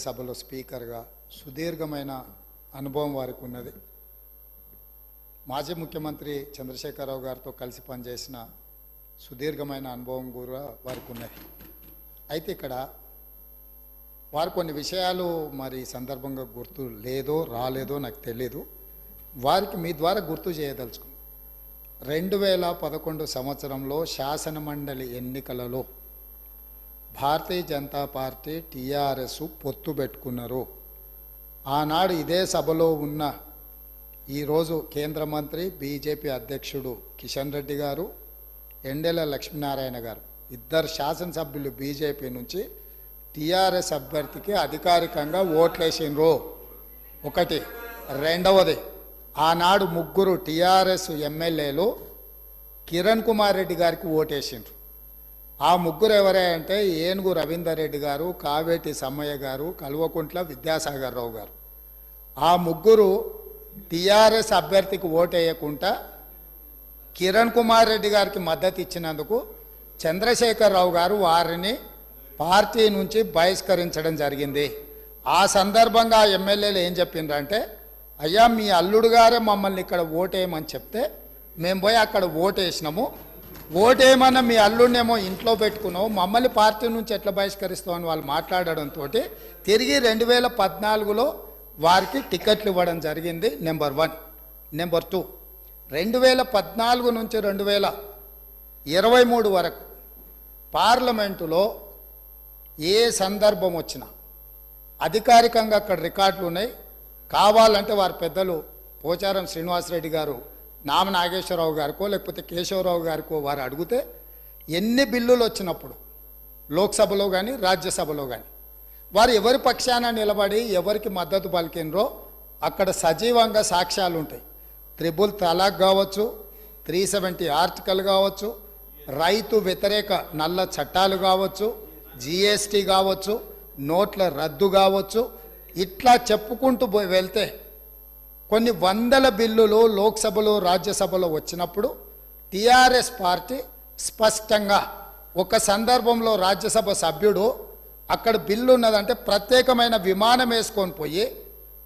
సభలో స్పీకర్గా సుదీర్ఘమైన అనుభవం వారికి ఉన్నది. మాజీ ముఖ్యమంత్రి చంద్రశేఖరరావు గారితో కలిసి పనిచేసిన సుదీర్ఘమైన అనుభవం కూడా వారికి ఉన్నది. అయితే ఇక్కడ వారు కొన్ని విషయాలు మరి సందర్భంగా గుర్తు లేదో రాలేదో నాకు తెలియదు. వారికి మీ ద్వారా గుర్తు చేయదలుచుకున్నాను. 2011 సంవత్సరంలో శాసనమండలి ఎన్నికలలో భారతీయ జనతా పార్టీ టీఆర్ఎస్ పొత్తు పెట్టుకున్నారు. ఆనాడు ఇదే సభలో ఉన్న ఈరోజు కేంద్ర మంత్రి బీజేపీ అధ్యక్షుడు కిషన్ రెడ్డి గారు, ఎండెల లక్ష్మీనారాయణ గారు ఇద్దరు శాసనసభ్యులు బీజేపీ నుంచి టీఆర్ఎస్ అభ్యర్థికి అధికారికంగా ఓట్లేసిండ్రు. ఒకటి. రెండవది, ఆనాడు ముగ్గురు టీఆర్ఎస్ ఎమ్మెల్యేలు కిరణ్ కుమార్ రెడ్డి గారికి ఓటేసిండ్రు. ఆ ముగ్గురు ఎవరే అంటే ఏనుగు రవీందర్ రెడ్డి గారు, కావేటి సమ్మయ్య గారు, కల్వకుంట్ల విద్యాసాగర్ రావు గారు. ఆ ముగ్గురు టీఆర్ఎస్ అభ్యర్థికి ఓటేయకుండా కిరణ్ కుమార్ రెడ్డి గారికి మద్దతు ఇచ్చినందుకు చంద్రశేఖరరావు గారు వారిని పార్టీ నుంచి బహిష్కరించడం జరిగింది. ఆ సందర్భంగా ఎమ్మెల్యేలు ఏం చెప్పిండ్రంటే, అయ్యా మీ అల్లుడు గారే మమ్మల్ని ఇక్కడ ఓటేయమని చెప్తే మేము పోయి అక్కడ ఓటేసినాము, ఓటేయమన్నా మీ అల్లుడినేమో ఇంట్లో పెట్టుకున్నావు, మమ్మల్ని పార్టీ నుంచి ఎట్లా బహిష్కరిస్తామని వాళ్ళు మాట్లాడడంతో తిరిగి 2014లో వారికి టికెట్లు ఇవ్వడం జరిగింది. నెంబర్ 1. నెంబర్ 2, 2014 నుంచి 2023 వరకు పార్లమెంటులో ఏ సందర్భం వచ్చినా అధికారికంగా అక్కడ రికార్డులు ఉన్నాయి. కావాలంటే వారి పెద్దలు పోచారం శ్రీనివాసరెడ్డి గారు, నామ నాగేశ్వరరావు గారికో లేకపోతే కేశవరావు గారికో వారు అడిగితే ఎన్ని బిల్లులు వచ్చినప్పుడు లోక్సభలో కానీ రాజ్యసభలో కానీ వారు ఎవరి పక్షాన నిలబడి ఎవరికి మద్దతు పలికినరో అక్కడ సజీవంగా సాక్ష్యాలు ఉంటాయి. 3 తలాక్ కావచ్చు, 370 ఆర్టికల్ కావచ్చు, రైతు వ్యతిరేక నల్ల చట్టాలు కావచ్చు, జిఎస్టీ కావచ్చు, నోట్ల రద్దు కావచ్చు, ఇట్లా చెప్పుకుంటూ వెళ్తే కొన్ని వందల బిల్లులు లోక్సభలో రాజ్యసభలో వచ్చినప్పుడు టీఆర్ఎస్ పార్టీ స్పష్టంగా ఒక సందర్భంలో రాజ్యసభ సభ్యుడు అక్కడ బిల్లు ఉన్నదంటే ప్రత్యేకమైన విమానం వేసుకొని పోయి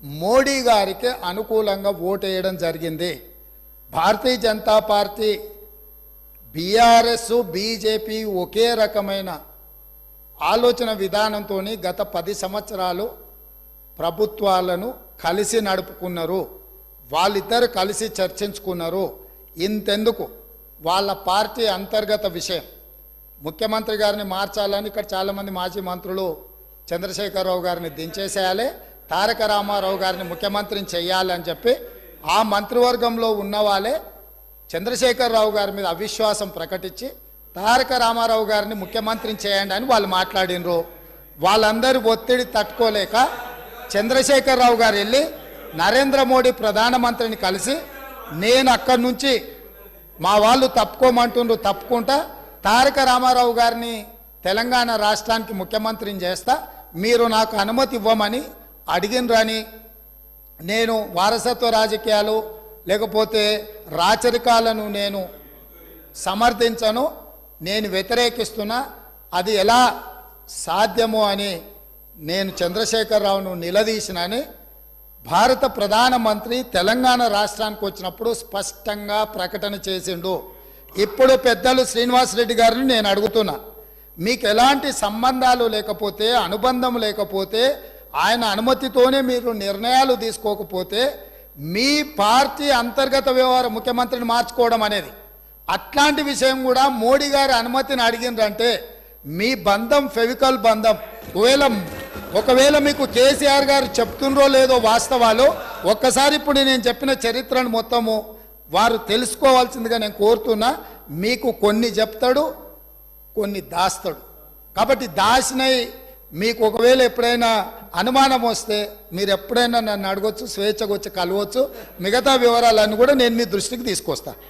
మోడీ గారికి అనుకూలంగా ఓటేయడం జరిగింది. Bharatiya Janata party, BRS, BJP ఒకే రకమైన ఆలోచన విధానంతో గత 10 సంవత్సరాలు ప్రభుత్వాలను కలిసి నడుపుకున్నారు. వాళ్ళిద్దరు కలిసి చర్చించుకున్నారు. ఇంతెందుకు వాళ్ళ పార్టీ అంతర్గత విషయం ముఖ్యమంత్రి గారిని మార్చాలని ఇక్కడ చాలామంది మాజీ మంత్రులు చంద్రశేఖరరావు గారిని దించేసేయాలి, తారక రామారావు గారిని ముఖ్యమంత్రిని చేయాలని చెప్పి ఆ మంత్రివర్గంలో ఉన్న వాళ్ళే చంద్రశేఖరరావు గారి మీద అవిశ్వాసం ప్రకటించి తారక రామారావు గారిని ముఖ్యమంత్రిని చేయండి అని వాళ్ళు మాట్లాడినరు. వాళ్ళందరూ ఒత్తిడి తట్టుకోలేక చంద్రశేఖరరావు గారు వెళ్ళి నరేంద్ర మోడీ ప్రధానమంత్రిని కలిసి నేను అక్కడి నుంచి మా వాళ్ళు తప్పుకోమంటుండ్రు, తప్పుకుంటా తారక రామారావు గారిని తెలంగాణ రాష్ట్రానికి ముఖ్యమంత్రిని చేస్తా, మీరు నాకు అనుమతి ఇవ్వమని అడిగినరని, నేను వారసత్వ రాజకీయాలు లేకపోతే రాచరికాలను నేను సమర్థించను, నేను వ్యతిరేకిస్తున్నా, అది ఎలా సాధ్యమో అని నేను చంద్రశేఖరరావును నిలదీసినని భారత ప్రధానమంత్రి తెలంగాణ రాష్ట్రానికి వచ్చినప్పుడు స్పష్టంగా ప్రకటన చేసిండు. ఇప్పుడు పెద్దలు శ్రీనివాసరెడ్డి గారిని నేను అడుగుతున్నా, మీకు ఎలాంటి సంబంధాలు లేకపోతే, అనుబంధం లేకపోతే, ఆయన అనుమతితోనే మీరు నిర్ణయాలు తీసుకోకపోతే మీ పార్టీ అంతర్గత వ్యవహారం ముఖ్యమంత్రిని మార్చుకోవడం అనేది, అట్లాంటి విషయం కూడా మోడీ గారి అనుమతిని అడిగిందంటే మీ బంధం ఫెవికల్ బంధం. ఒకవేళ మీకు కేసీఆర్ గారు చెప్తుండ్రో లేదో వాస్తవాలు ఒక్కసారి ఇప్పుడు నేను చెప్పిన చరిత్రను మొత్తము వారు తెలుసుకోవాల్సిందిగా నేను కోరుతున్నా. మీకు కొన్ని చెప్తాడు, కొన్ని దాస్తాడు. కాబట్టి దాసినై మీకు ఒకవేళ ఎప్పుడైనా అనుమానం వస్తే మీరు ఎప్పుడైనా నన్ను అడగొచ్చు, స్వేచ్ఛగా వచ్చి కలవచ్చు. మిగతా వివరాలన్నీ కూడా నేను మీ దృష్టికి తీసుకొస్తాను.